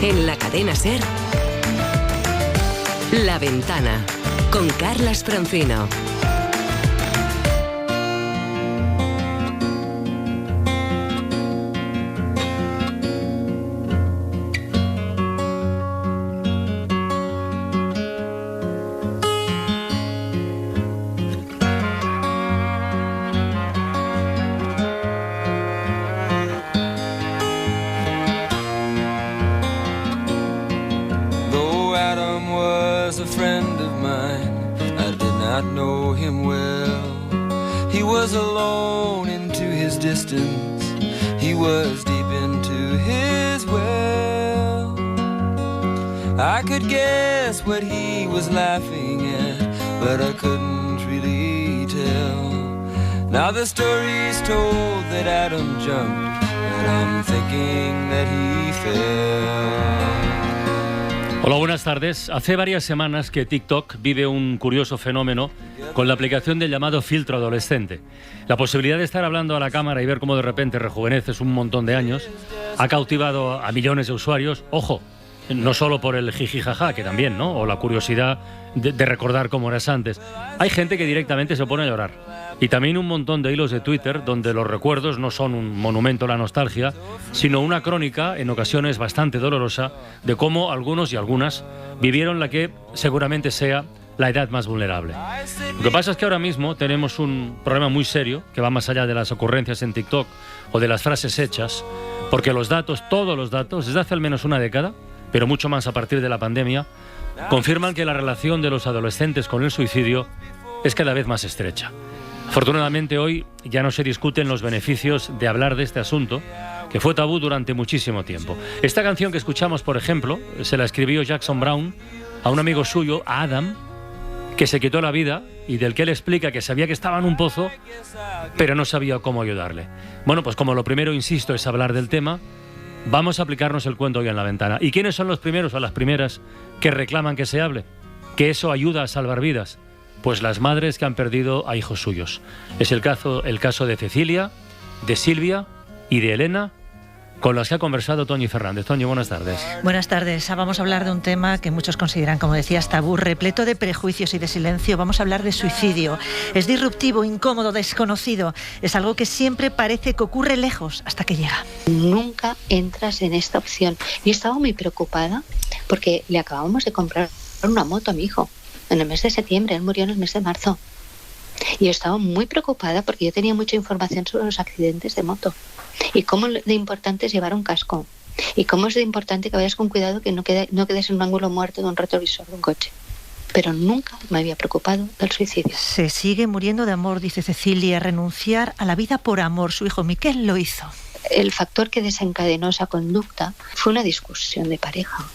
En la cadena SER, La Ventana, con Carlas Francino. He was deep into his well. I could guess what he was laughing at, but I couldn't really tell. Now the story's told that Adam jumped, and I'm thinking that he fell. Hola, buenas tardes. Hace varias semanas que TikTok vive un curioso fenómeno con la aplicación del llamado filtro adolescente. La posibilidad de estar hablando a la cámara y ver cómo de repente rejuveneces un montón de años ha cautivado a millones de usuarios. Ojo, no solo por el jijijaja, que también, ¿no? O la curiosidad de recordar cómo eras antes. Hay gente que directamente se pone a llorar. Y también un montón de hilos de Twitter donde los recuerdos no son un monumento a la nostalgia, sino una crónica, en ocasiones bastante dolorosa, de cómo algunos y algunas vivieron la que seguramente sea la edad más vulnerable. Lo que pasa es que ahora mismo tenemos un problema muy serio que va más allá de las ocurrencias en TikTok o de las frases hechas, porque los datos, todos los datos, desde hace al menos una década, pero mucho más a partir de la pandemia, confirman que la relación de los adolescentes con el suicidio es cada vez más estrecha. Afortunadamente hoy ya no se discuten los beneficios de hablar de este asunto, que fue tabú durante muchísimo tiempo. Esta canción que escuchamos, por ejemplo, se la escribió Jackson Browne a un amigo suyo, a Adam, que se quitó la vida y del que él explica que sabía que estaba en un pozo, pero no sabía cómo ayudarle. Bueno, pues como lo primero, insisto, es hablar del tema, vamos a aplicarnos el cuento hoy en La Ventana. ¿Y quiénes son los primeros o las primeras que reclaman que se hable? Que eso ayuda a salvar vidas. Pues las madres que han perdido a hijos suyos. Es el caso de Cecilia, de Silvia y de Elena, con las que ha conversado Toñi Fernández. Toñi, buenas tardes. Buenas tardes. Vamos a hablar de un tema que muchos consideran, como decías, tabú, repleto de prejuicios y de silencio. Vamos a hablar de suicidio. Es disruptivo, incómodo, desconocido. Es algo que siempre parece que ocurre lejos hasta que llega. Nunca entras en esta opción. Yo estaba muy preocupada porque le acabamos de comprar una moto a mi hijo. En el mes de septiembre, él murió en el mes de marzo. Y yo estaba muy preocupada porque yo tenía mucha información sobre los accidentes de moto. Y cómo de importante es llevar un casco. Y cómo es de importante que vayas con cuidado, que no quedes en un ángulo muerto de un retrovisor de un coche. Pero nunca me había preocupado del suicidio. Se sigue muriendo de amor, dice Cecilia. Renunciar a la vida por amor. Su hijo Miquel lo hizo. El factor que desencadenó esa conducta fue una discusión de pareja.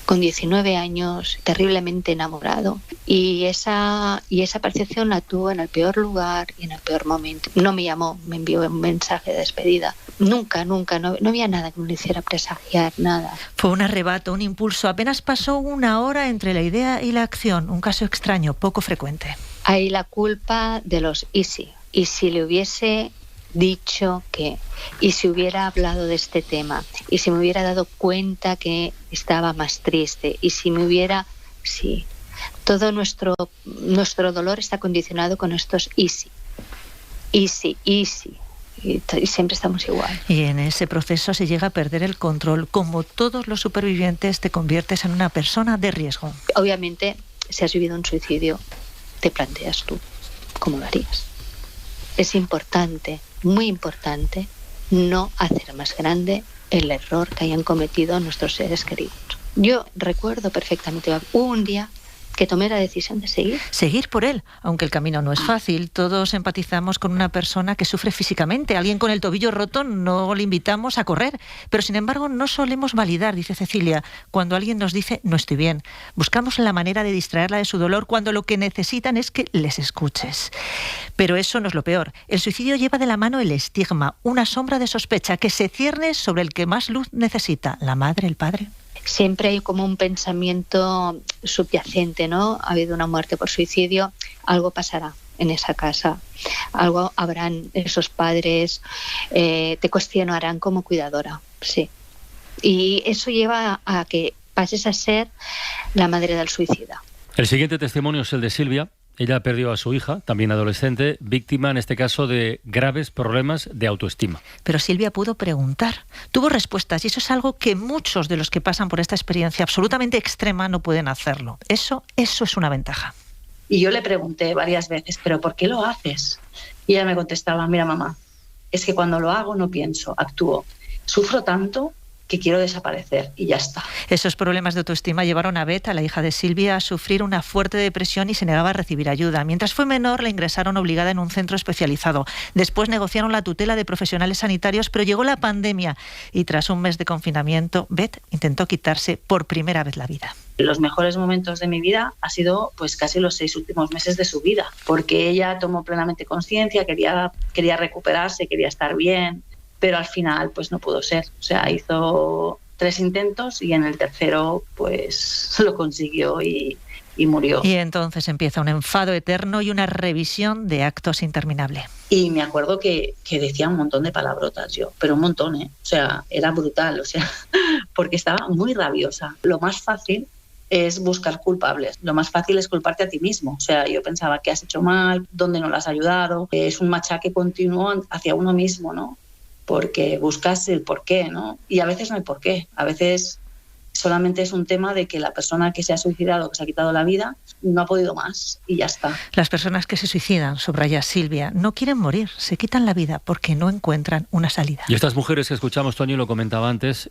Con 19 años, terriblemente enamorado. Y esa percepción la tuvo en el peor lugar y en el peor momento. No me llamó, me envió un mensaje de despedida. Nunca, no había nada que me lo hiciera presagiar, nada. Fue un arrebato, un impulso. Apenas pasó una hora entre la idea y la acción. Un caso extraño, poco frecuente. Hay la culpa de los easy. Y si le hubiese dicho que, y si hubiera hablado de este tema, y si me hubiera dado cuenta que estaba más triste, y si me hubiera... Sí, todo nuestro dolor está condicionado con estos easy. Y siempre estamos igual. Y en ese proceso se llega a perder el control. Como todos los supervivientes, te conviertes en una persona de riesgo. Obviamente, si has vivido un suicidio, te planteas tú cómo lo harías. Es importante, muy importante, no hacer más grande el error que hayan cometido nuestros seres queridos. Yo recuerdo perfectamente, hubo un día que tomé la decisión de seguir. Seguir por él, aunque el camino no es fácil. Todos empatizamos con una persona que sufre físicamente. Alguien con el tobillo roto no le invitamos a correr. Pero sin embargo no solemos validar, dice Cecilia, cuando alguien nos dice no estoy bien. Buscamos la manera de distraerla de su dolor cuando lo que necesitan es que les escuches. Pero eso no es lo peor. El suicidio lleva de la mano el estigma, una sombra de sospecha que se cierne sobre el que más luz necesita, la madre, el padre. Siempre hay como un pensamiento subyacente, ¿no? Ha habido una muerte por suicidio, algo pasará en esa casa, algo habrán esos padres, te cuestionarán como cuidadora, sí. Y eso lleva a que pases a ser la madre del suicida. El siguiente testimonio es el de Silvia. Ella perdió a su hija, también adolescente, víctima en este caso de graves problemas de autoestima. Pero Silvia pudo preguntar, tuvo respuestas, y eso es algo que muchos de los que pasan por esta experiencia absolutamente extrema no pueden hacerlo. Eso es una ventaja. Y yo le pregunté varias veces, ¿pero por qué lo haces? Y ella me contestaba, mira mamá, es que cuando lo hago no pienso, actúo. Sufro tanto que quiero desaparecer y ya está. Esos problemas de autoestima llevaron a Beth, a la hija de Silvia, a sufrir una fuerte depresión y se negaba a recibir ayuda. Mientras fue menor, la ingresaron obligada en un centro especializado. Después negociaron la tutela de profesionales sanitarios, pero llegó la pandemia y tras un mes de confinamiento, Beth intentó quitarse por primera vez la vida. Los mejores momentos de mi vida ha sido pues casi los 6 últimos meses de su vida, porque ella tomó plenamente conciencia, quería recuperarse, quería estar bien, pero al final pues no pudo ser. O sea, hizo 3 intentos y en el tercero pues lo consiguió y murió. Y entonces empieza un enfado eterno y una revisión de actos interminable. Y me acuerdo que decía un montón de palabrotas yo, pero un montón, ¿eh? O sea, era brutal, o sea, porque estaba muy rabiosa. Lo más fácil es buscar culpables. Lo más fácil es culparte a ti mismo. O sea, yo pensaba que has hecho mal, dónde no lo has ayudado. Es un machaque continuo hacia uno mismo, ¿no? Porque buscas el porqué, ¿no? Y a veces no hay porqué. A veces solamente es un tema de que la persona que se ha suicidado, que se ha quitado la vida, no ha podido más y ya está. Las personas que se suicidan, subraya Silvia, no quieren morir, se quitan la vida porque no encuentran una salida. Y estas mujeres que escuchamos, Toñi lo comentaba antes,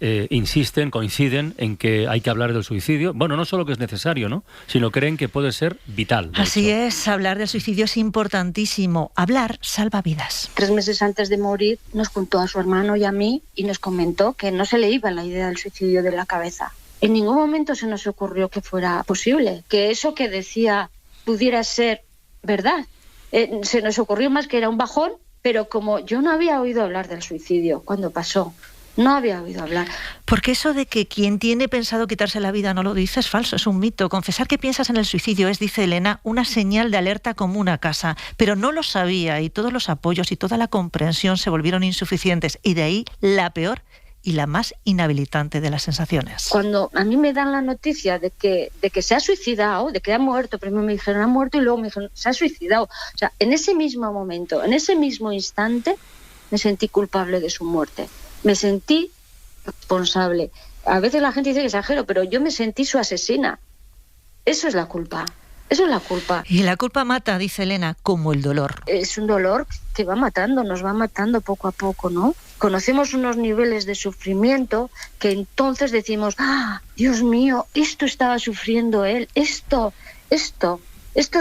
coinciden en que hay que hablar del suicidio. Bueno, no solo que es necesario, ¿no? Sino creen que puede ser vital. Así es, hablar del suicidio es importantísimo. Hablar salva vidas. 3 meses antes de morir nos contó a su hermano y a mí y nos comentó que no se le iba la idea del suicidio de la cabeza. En ningún momento se nos ocurrió que fuera posible, que eso que decía pudiera ser verdad. Se nos ocurrió más que era un bajón, pero como yo no había oído hablar del suicidio cuando pasó, no había oído hablar. Porque eso de que quien tiene pensado quitarse la vida no lo dice es falso, es un mito. Confesar que piensas en el suicidio es, dice Elena, una señal de alerta común a casa. Pero no lo sabía y todos los apoyos y toda la comprensión se volvieron insuficientes. Y de ahí la peor y la más inhabilitante de las sensaciones. Cuando a mí me dan la noticia de que se ha suicidado, de que ha muerto, primero me dijeron ha muerto y luego me dijeron se ha suicidado. O sea, en ese mismo momento, en ese mismo instante, me sentí culpable de su muerte. Me sentí responsable. A veces la gente dice que exagero, pero yo me sentí su asesina. Eso es la culpa. Eso es la culpa. Y la culpa mata, dice Elena, como el dolor. Es un dolor que va matando, nos va matando poco a poco, ¿no? Conocemos unos niveles de sufrimiento que entonces decimos, ¡ah, Dios mío, esto estaba sufriendo él! Estos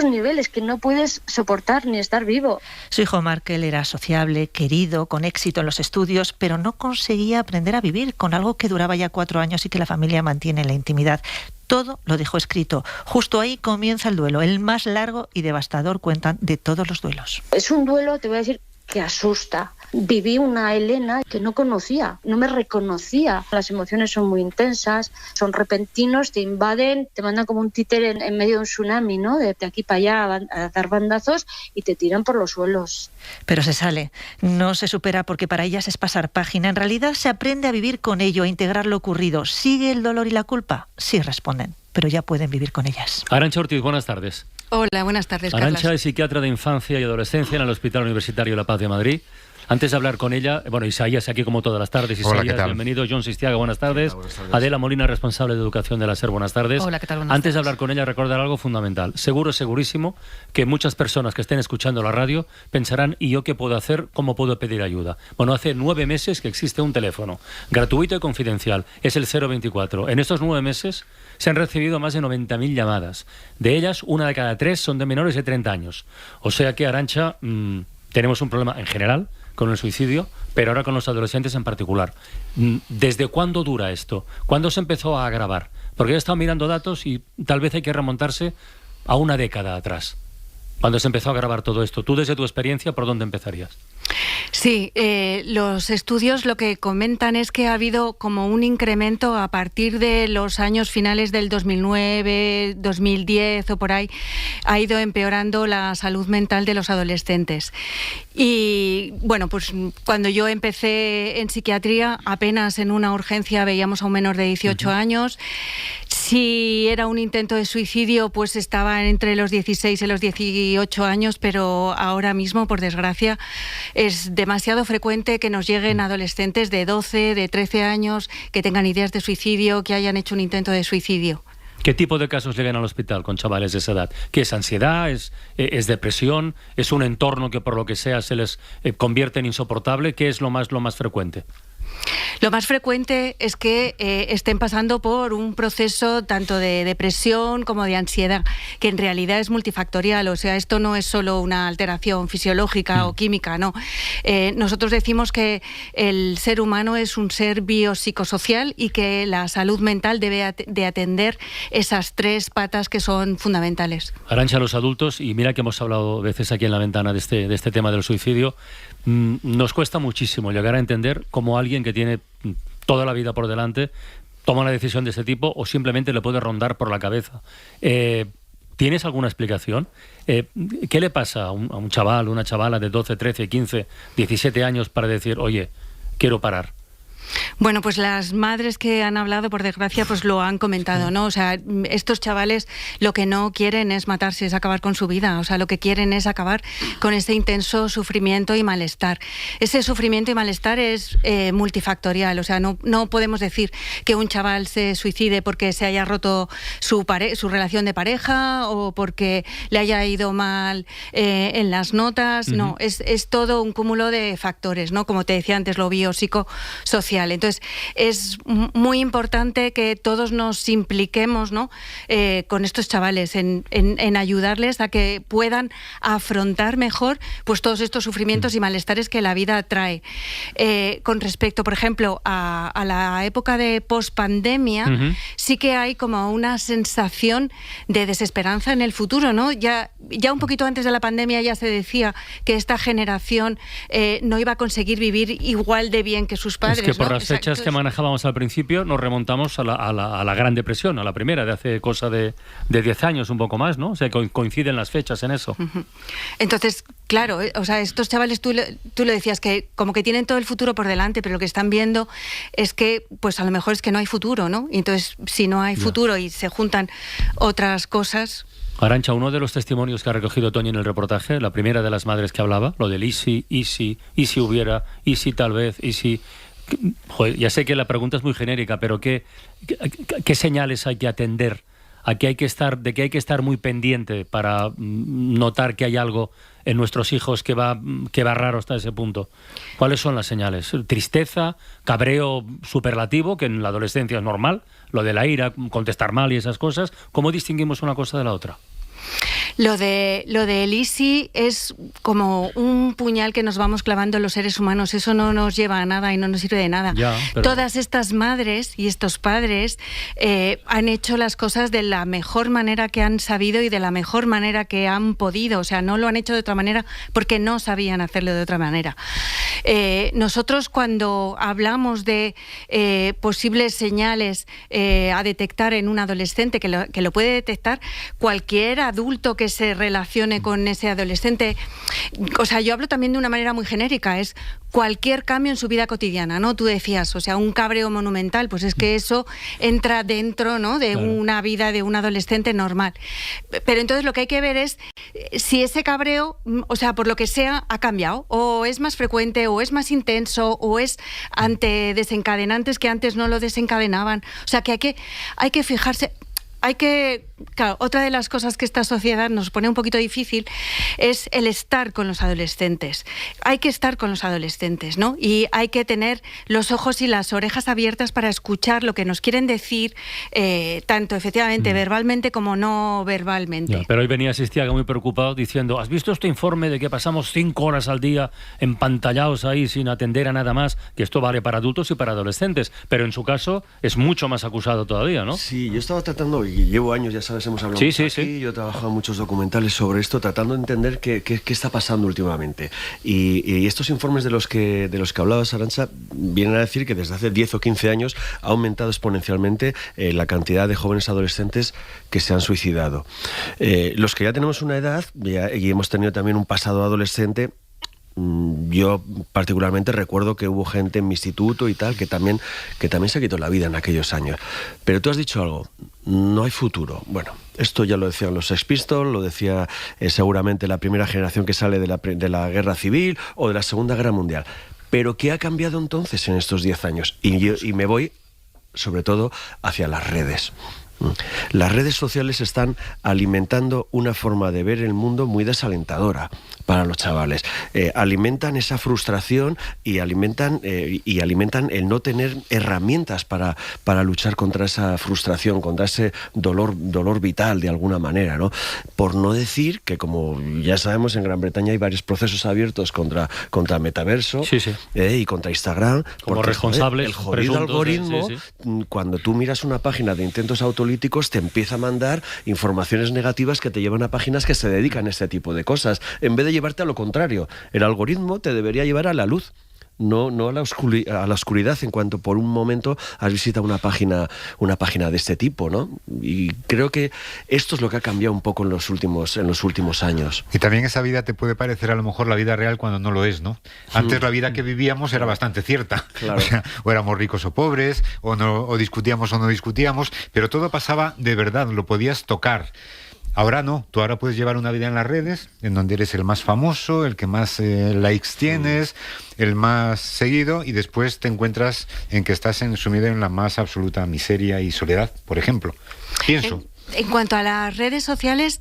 niveles que no puedes soportar ni estar vivo. Su hijo Markel era sociable, querido, con éxito en los estudios, pero no conseguía aprender a vivir con algo que duraba ya 4 años y que la familia mantiene en la intimidad. Todo lo dejó escrito. Justo ahí comienza el duelo, el más largo y devastador, cuentan, de todos los duelos. Es un duelo, te voy a decir, que asusta. Viví una Elena que no conocía, no me reconocía. Las emociones son muy intensas, son repentinos, te invaden, te mandan como un títere en medio de un tsunami, ¿no? De aquí para allá a dar bandazos y te tiran por los suelos. Pero se sale, no se supera porque para ellas es pasar página. En realidad se aprende a vivir con ello, a integrar lo ocurrido. ¿Sigue el dolor y la culpa? Sí, responden, pero ya pueden vivir con ellas. Arantxa Ortiz, buenas tardes. Hola, buenas tardes, Carlas. Arantxa es psiquiatra de infancia y adolescencia en el Hospital Universitario La Paz de Madrid. Antes de hablar con ella, bueno, Isaías aquí como todas las tardes. Hola, Isaías, bienvenido. John Sistiaga, buenas tardes. Hola, buenas tardes. Adela Molina, responsable de educación de la SER, buenas tardes. Hola, ¿qué tal? Buenas Antes de tardes. hablar con ella, recordar algo fundamental. Segurísimo, que muchas personas que estén escuchando la radio pensarán, ¿y yo qué puedo hacer? ¿Cómo puedo pedir ayuda? Bueno, hace 9 meses que existe un teléfono gratuito y confidencial. Es el 024. En estos 9 meses se han recibido más de 90.000 llamadas. De ellas, 1 de cada 3 son de menores de 30 años. O sea que, Arantxa, tenemos un problema en general con el suicidio, pero ahora con los adolescentes en particular. ¿Desde cuándo dura esto? ¿Cuándo se empezó a agravar? Porque he estado mirando datos y tal vez hay que remontarse a una década atrás, cuando se empezó a agravar todo esto. Tú, desde tu experiencia, ¿por dónde empezarías? Sí, los estudios lo que comentan es que ha habido como un incremento a partir de los años finales del 2009, 2010 o por ahí, ha ido empeorando la salud mental de los adolescentes. Y bueno, pues cuando yo empecé en psiquiatría, apenas en una urgencia veíamos a un menor de 18 años. Si era un intento de suicidio, pues estaba entre los 16 y los 18 años, pero ahora mismo, por desgracia, es demasiado frecuente que nos lleguen adolescentes de 12, de 13 años, que tengan ideas de suicidio, que hayan hecho un intento de suicidio. ¿Qué tipo de casos llegan al hospital con chavales de esa edad? ¿Qué es ansiedad? ¿Es depresión? ¿Es un entorno que por lo que sea se les convierte en insoportable? ¿Qué es lo más frecuente? Lo más frecuente es que estén pasando por un proceso tanto de depresión como de ansiedad, que en realidad es multifactorial. O sea, esto no es solo una alteración fisiológica o química, no. Nosotros decimos que el ser humano es un ser biopsicosocial y que la salud mental debe de atender esas tres patas que son fundamentales. Arantxa, los adultos, y mira que hemos hablado veces aquí en La Ventana de este tema del suicidio, nos cuesta muchísimo llegar a entender cómo alguien que tiene toda la vida por delante toma una decisión de este tipo o simplemente le puede rondar por la cabeza. ¿Tienes alguna explicación? ¿Qué le pasa a un chaval, una chavala de 12, 13, 15, 17 años para decir, oye, quiero parar? Bueno, pues las madres que han hablado, por desgracia, pues lo han comentado, ¿no? O sea, estos chavales lo que no quieren es matarse, es acabar con su vida. O sea, lo que quieren es acabar con ese intenso sufrimiento y malestar. Ese sufrimiento y malestar es multifactorial. O sea, no podemos decir que un chaval se suicide porque se haya roto su relación de pareja o porque le haya ido mal en las notas. No, es todo un cúmulo de factores, ¿no? Como te decía antes, lo biopsicosocial. Entonces, es muy importante que todos nos impliquemos, ¿no? Con estos chavales en ayudarles a que puedan afrontar mejor pues todos estos sufrimientos y malestares que la vida trae. Con respecto, por ejemplo, a la época de pospandemia, sí que hay como una sensación de desesperanza en el futuro, ¿no? Ya un poquito antes de la pandemia ya se decía que esta generación no iba a conseguir vivir igual de bien que sus padres. Es que por ¿no? las fechas que manejábamos al principio nos remontamos a la Gran Depresión, a la primera, de hace cosa de 10 años, un poco más, ¿no? O sea, coinciden las fechas en eso. Entonces, claro, o sea, estos chavales, tú lo decías, que como que tienen todo el futuro por delante, pero lo que están viendo es que, pues a lo mejor es que no hay futuro, ¿no? Y entonces, si no hay futuro y se juntan otras cosas... Arantxa, uno de los testimonios que ha recogido Toñi en el reportaje, la primera de las madres que hablaba, lo del y si hubiera, y si tal vez, y si... Joder, ya sé que la pregunta es muy genérica, pero ¿qué señales hay que atender? ¿De qué hay que estar muy pendiente para notar que hay algo en nuestros hijos que va raro hasta ese punto? ¿Cuáles son las señales? ¿Tristeza? ¿Cabreo superlativo, que en la adolescencia es normal? ¿Lo de la ira, contestar mal y esas cosas? ¿Cómo distinguimos una cosa de la otra? Lo de Elisi es como un puñal que nos vamos clavando en los seres humanos. Eso no nos lleva a nada y no nos sirve de nada. Todas estas madres y estos padres han hecho las cosas de la mejor manera que han sabido y de la mejor manera que han podido. O sea, no lo han hecho de otra manera porque no sabían hacerlo de otra manera. Nosotros, cuando hablamos de posibles señales a detectar en un adolescente, que lo puede detectar cualquier adulto que se relacione con ese adolescente. O sea, yo hablo también de una manera muy genérica, es cualquier cambio en su vida cotidiana, ¿no? Tú decías, o sea, un cabreo monumental, pues es que eso entra dentro, ¿no?, de una vida de un adolescente normal. Pero entonces lo que hay que ver es si ese cabreo, o sea, por lo que sea, ha cambiado, o es más frecuente, o es más intenso, o es ante desencadenantes que antes no lo desencadenaban. O sea, que hay que fijarse... Claro, otra de las cosas que esta sociedad nos pone un poquito difícil es el estar con los adolescentes. Hay que estar con los adolescentes, ¿no? Y hay que tener los ojos y las orejas abiertas para escuchar lo que nos quieren decir, tanto efectivamente verbalmente como no verbalmente. Ya, pero hoy venía Sistiaga muy preocupado diciendo, ¿has visto este informe de que pasamos 5 horas al día empantallados ahí sin atender a nada más? Que esto vale para adultos y para adolescentes, pero en su caso es mucho más acusado todavía, ¿no? Sí, yo estaba tratando, y llevo años ya sabes, hemos hablado mucho aquí. Yo he trabajado en muchos documentales sobre esto, tratando de entender qué está pasando últimamente. Y estos informes de los que hablabas, Arantxa, vienen a decir que desde hace 10 o 15 años ha aumentado exponencialmente la cantidad de jóvenes adolescentes que se han suicidado. Los que ya tenemos una edad y hemos tenido también un pasado adolescente, yo particularmente recuerdo que hubo gente en mi instituto y tal que también se quitó la vida en aquellos años. Pero tú has dicho algo, no hay futuro. Bueno, esto ya lo decían los Sex Pistols, lo decía seguramente la primera generación que sale de la guerra civil o de la Segunda Guerra Mundial. Pero ¿qué ha cambiado entonces en estos 10 años? Y me voy sobre todo hacia las redes. Las redes sociales están alimentando una forma de ver el mundo muy desalentadora para los chavales. Alimentan esa frustración y alimentan el no tener herramientas para luchar contra esa frustración, contra ese dolor vital de alguna manera, ¿no? Por no decir que, como ya sabemos, en Gran Bretaña hay varios procesos abiertos contra Metaverso y contra Instagram. Como responsables. El jodido algoritmo, cuando tú miras una página de intentos autolíticos, te empieza a mandar informaciones negativas que te llevan a páginas que se dedican a este tipo de cosas, en vez de llevarte a lo contrario. El algoritmo te debería llevar a la luz, no a la oscuridad, en cuanto por un momento has visitado una página de este tipo, ¿no? Y creo que esto es lo que ha cambiado un poco en los últimos años. Y también esa vida te puede parecer a lo mejor la vida real cuando no lo es, ¿no? Antes la vida que vivíamos era bastante cierta. Claro. O éramos ricos o pobres, o discutíamos o no discutíamos, pero todo pasaba de verdad, lo podías tocar. Ahora no, tú ahora puedes llevar una vida en las redes, en donde eres el más famoso, el que más likes tienes, el más seguido, y después te encuentras en que estás sumido en la más absoluta miseria y soledad, por ejemplo. Pienso. En cuanto a las redes sociales,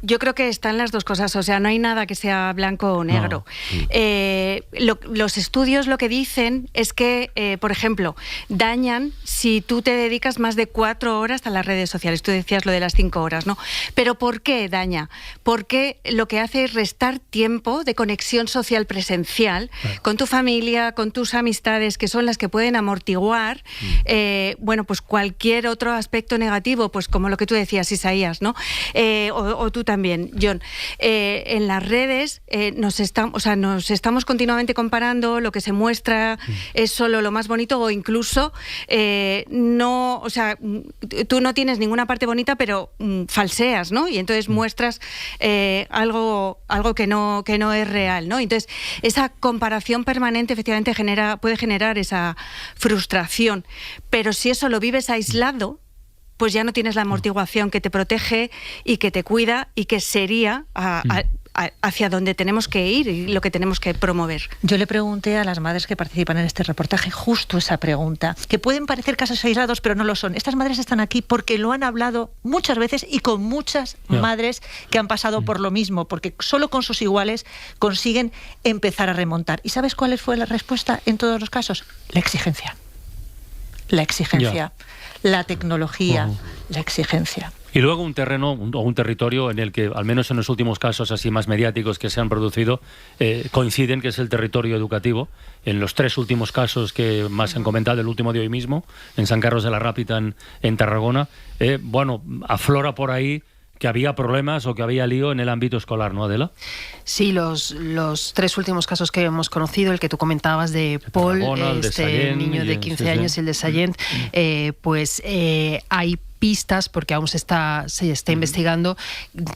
yo creo que están las dos cosas, o sea, no hay nada que sea blanco o negro. No. Los estudios lo que dicen es que, por ejemplo, dañan si tú te dedicas más de 4 horas a las redes sociales. Tú decías lo de las 5 horas, ¿no? Pero ¿por qué daña? Porque lo que hace es restar tiempo de conexión social presencial con tu familia, con tus amistades, que son las que pueden amortiguar, bueno, pues cualquier otro aspecto negativo, pues como lo que tú decías, Isaías, ¿no? O tú también, John. En las redes nos estamos continuamente comparando, lo que se muestra es solo lo más bonito, o incluso no, o sea, tú no tienes ninguna parte bonita, pero falseas, ¿no? Y entonces muestras algo que no es real, ¿no? Entonces, esa comparación permanente efectivamente puede generar esa frustración, pero si eso lo vives aislado, pues ya no tienes la amortiguación que te protege y que te cuida y que sería hacia donde tenemos que ir y lo que tenemos que promover. Yo le pregunté a las madres que participan en este reportaje justo esa pregunta, que pueden parecer casos aislados, pero no lo son. Estas madres están aquí porque lo han hablado muchas veces y con muchas madres que han pasado por lo mismo, porque solo con sus iguales consiguen empezar a remontar. ¿Y sabes cuál fue la respuesta en todos los casos? La exigencia. La exigencia. La tecnología, la exigencia. Y luego un terreno o un territorio en el que, al menos en los últimos casos así más mediáticos que se han producido, coinciden, que es el territorio educativo. En los 3 últimos casos que más han comentado, el último de hoy mismo, en San Carlos de la Rápita, en Tarragona, bueno, aflora por ahí que había problemas o que había lío en el ámbito escolar, ¿no, Adela? Sí, los 3 últimos casos que hemos conocido, el que tú comentabas de Paul, niño de 15 años, el de Sallent, pues hay pistas, porque aún se está investigando,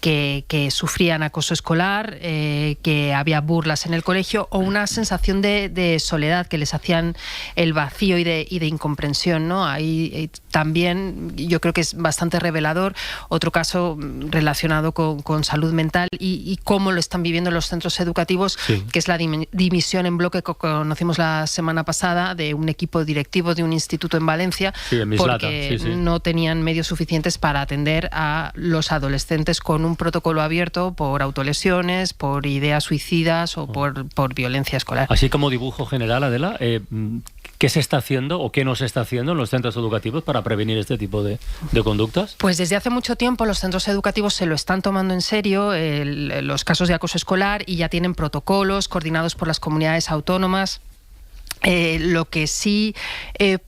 que sufrían acoso escolar, que había burlas en el colegio, o una sensación de soledad, que les hacían el vacío y de incomprensión, ¿no? Ahí también yo creo que es bastante revelador otro caso relacionado con salud mental y cómo lo están viviendo los centros educativos, que es la dimisión en bloque que conocimos la semana pasada de un equipo directivo de un instituto en Valencia, porque no tenían medios suficientes para atender a los adolescentes con un protocolo abierto por autolesiones, por ideas suicidas o por violencia escolar. Así como dibujo general, Adela, ¿qué se está haciendo o qué no se está haciendo en los centros educativos para prevenir este tipo de conductas? Pues desde hace mucho tiempo los centros educativos se lo están tomando en serio, los casos de acoso escolar, y ya tienen protocolos coordinados por las comunidades autónomas. Lo que sí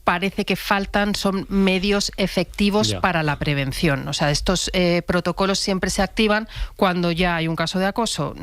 parece que faltan son medios efectivos para la prevención. O sea, estos protocolos siempre se activan cuando ya hay un caso de acoso.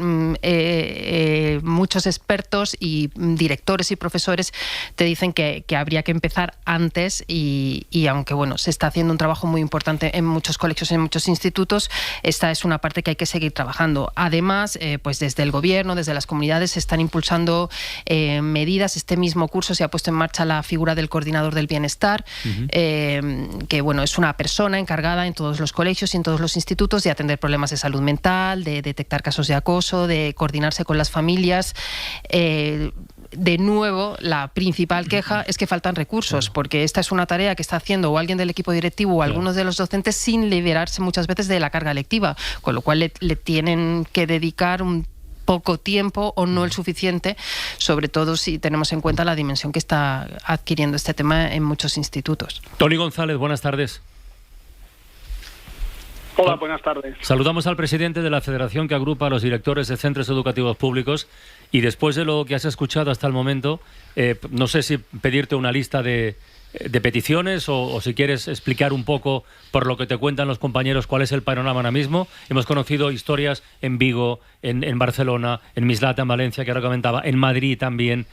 Muchos expertos y directores y profesores te dicen que habría que empezar antes y aunque bueno, se está haciendo un trabajo muy importante en muchos colegios, en muchos institutos, esta es una parte que hay que seguir trabajando. Además, pues desde el gobierno, desde las comunidades se están impulsando medidas. Este mismo curso se ha puesto en marcha la figura del coordinador del bienestar, que bueno, es una persona encargada en todos los colegios y en todos los institutos de atender problemas de salud mental, de detectar casos de acoso, de coordinarse con las familias. De nuevo, la principal queja es que faltan recursos, porque esta es una tarea que está haciendo o alguien del equipo directivo o algunos de los docentes sin liberarse muchas veces de la carga lectiva, con lo cual le tienen que dedicar un poco tiempo o no el suficiente, sobre todo si tenemos en cuenta la dimensión que está adquiriendo este tema en muchos institutos. Tony González, buenas tardes. Hola, buenas tardes. Saludamos al presidente de la federación que agrupa a los directores de centros educativos públicos y después de lo que has escuchado hasta el momento, no sé si pedirte una lista de peticiones o si quieres explicar un poco por lo que te cuentan los compañeros cuál es el panorama ahora mismo. Hemos conocido historias en Vigo, en Barcelona, en Mislata, en Valencia, que ahora comentaba, en Madrid también.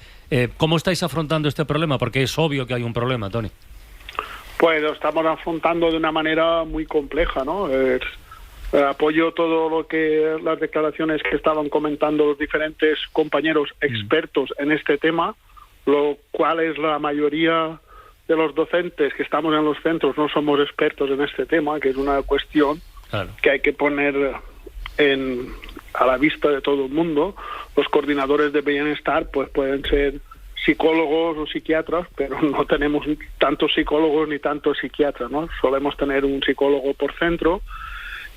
¿Cómo estáis afrontando este problema? Porque es obvio que hay un problema, Tony. Pues lo estamos afrontando de una manera muy compleja, ¿no? Apoyo todo lo que las declaraciones que estaban comentando los diferentes compañeros expertos en este tema, lo cual es la mayoría de los docentes que estamos en los centros no somos expertos en este tema, que es una cuestión que hay que poner a la vista de todo el mundo. Los coordinadores de bienestar pues pueden ser psicólogos o psiquiatras, pero no tenemos tantos psicólogos ni tantos psiquiatras, ¿no? Solemos tener un psicólogo por centro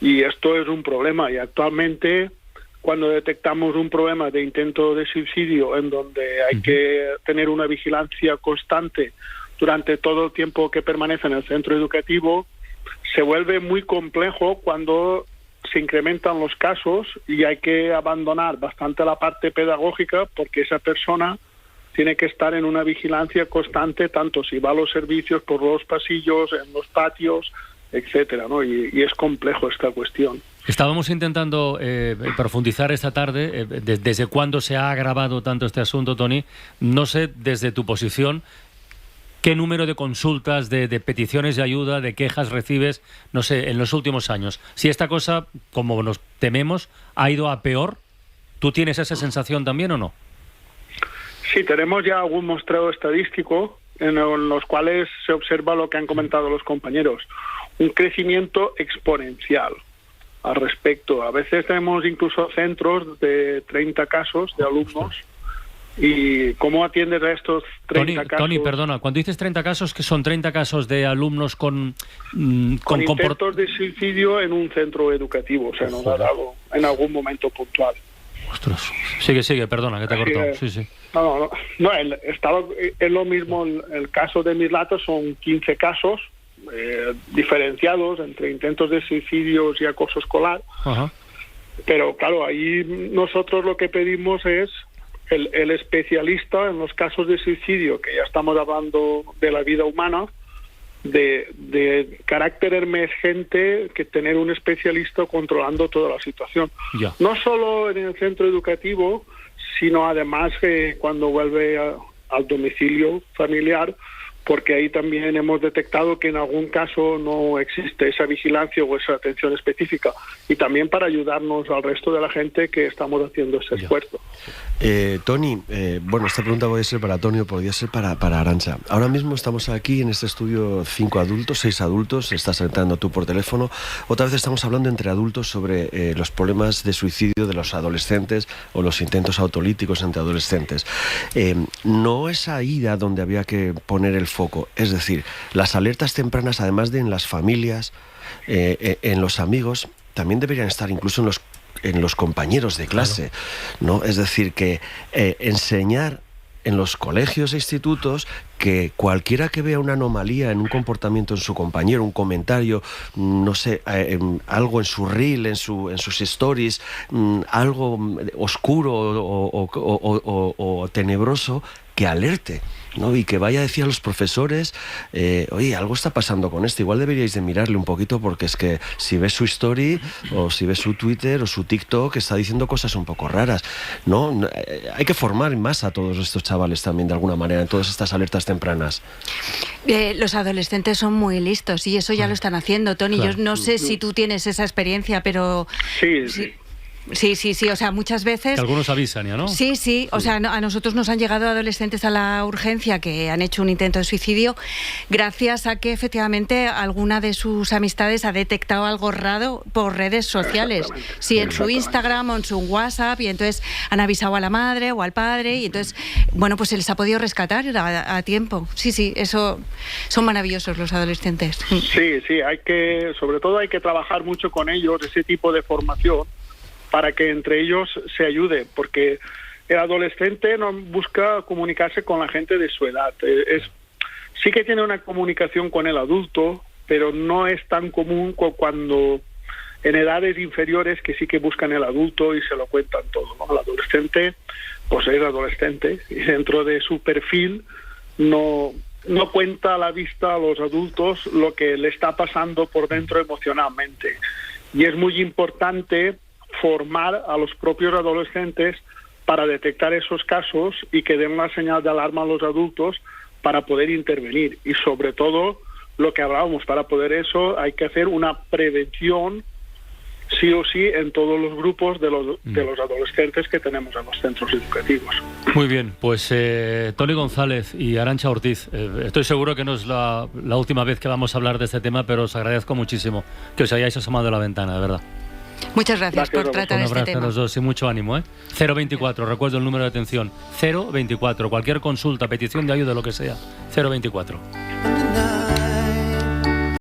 y esto es un problema. Y actualmente, cuando detectamos un problema de intento de suicidio en donde hay que tener una vigilancia constante durante todo el tiempo que permanece en el centro educativo, se vuelve muy complejo cuando se incrementan los casos y hay que abandonar bastante la parte pedagógica porque esa persona tiene que estar en una vigilancia constante, tanto si va a los servicios por los pasillos, en los patios, etcétera, ¿no? Y es complejo esta cuestión. Estábamos intentando profundizar esta tarde, desde cuándo se ha agravado tanto este asunto, Tony. No sé, desde tu posición, ¿qué número de consultas, de peticiones de ayuda, de quejas recibes, no sé, en los últimos años? Si esta cosa, como nos tememos, ha ido a peor, ¿tú tienes esa sensación también o no? Sí, tenemos ya algún muestreo estadístico en los cuales se observa lo que han comentado los compañeros, un crecimiento exponencial al respecto. A veces tenemos incluso centros de 30 casos de alumnos. ¿Y cómo atiendes a estos 30 casos? Tony, perdona, cuando dices 30 casos, ¿que son 30 casos de alumnos con intentos de suicidio en un centro educativo? O sea, nos ha dado en algún momento puntual. Ostras. Sigue, perdona, que te he cortado. Sí. No, es lo mismo. El caso de Mislata son 15 casos diferenciados entre intentos de suicidios y acoso escolar. Ajá. Pero claro, ahí nosotros lo que pedimos es el especialista en los casos de suicidio, que ya estamos hablando de la vida humana, de carácter emergente, que tener un especialista controlando toda la situación. Ya. No solo en el centro educativo, sino además cuando vuelve al domicilio familiar, porque ahí también hemos detectado que en algún caso no existe esa vigilancia o esa atención específica, y también para ayudarnos al resto de la gente que estamos haciendo ese esfuerzo. Tony, bueno, esta pregunta puede ser para Tony o podría ser para Arantxa. Ahora mismo estamos aquí en este estudio 5 adultos, 6 adultos, estás entrando tú por teléfono. Otra vez estamos hablando entre adultos sobre los problemas de suicidio de los adolescentes o los intentos autolíticos entre adolescentes. No es ahí a donde había que poner el foco, es decir, las alertas tempranas, además de en las familias, en los amigos, también deberían estar incluso en los compañeros de clase, claro, ¿no? Es decir, que enseñar en los colegios e institutos que cualquiera que vea una anomalía en un comportamiento en su compañero, un comentario, no sé, algo en su reel, en sus stories, algo oscuro o tenebroso, que alerte, ¿no? Y que vaya a decir a los profesores, oye, algo está pasando con esto, igual deberíais de mirarle un poquito, porque es que si ves su story o si ves su Twitter o su TikTok, está diciendo cosas un poco raras, ¿no? Hay que formar más a todos estos chavales también, de alguna manera, en todas estas alertas tempranas. Los adolescentes son muy listos y eso ya lo están haciendo, Tony. Claro. Yo no sé si tú tienes esa experiencia, pero... Sí. Sí, o sea, muchas veces... Que algunos avisan ya, ¿no? Sí, o sea, a nosotros nos han llegado adolescentes a la urgencia que han hecho un intento de suicidio gracias a que efectivamente alguna de sus amistades ha detectado algo raro por redes sociales. Sí, en su Instagram o en su WhatsApp, y entonces han avisado a la madre o al padre y entonces, bueno, pues se les ha podido rescatar a tiempo. Sí, eso son maravillosos los adolescentes. Sí, sobre todo hay que trabajar mucho con ellos, ese tipo de formación, para que entre ellos se ayude, porque el adolescente no busca comunicarse con la gente de su edad. Sí que tiene una comunicación con el adulto, pero no es tan común cuando en edades inferiores, que sí que buscan el adulto y se lo cuentan todo, ¿no? El adolescente, pues es adolescente, y dentro de su perfil no cuenta a la vista a los adultos lo que le está pasando por dentro emocionalmente. Y es muy importante formar a los propios adolescentes para detectar esos casos y que den una señal de alarma a los adultos para poder intervenir. Y sobre todo, lo que hablábamos, para poder eso hay que hacer una prevención sí o sí en todos los grupos de los adolescentes que tenemos en los centros educativos. Muy bien, pues Tony González y Arantxa Ortiz, estoy seguro que no es la última vez que vamos a hablar de este tema, pero os agradezco muchísimo que os hayáis asomado a la ventana, de verdad. Muchas gracias por tratar este tema. Un abrazo a los dos y mucho ánimo, 024, recuerdo el número de atención, 024, cualquier consulta, petición de ayuda, lo que sea, 024.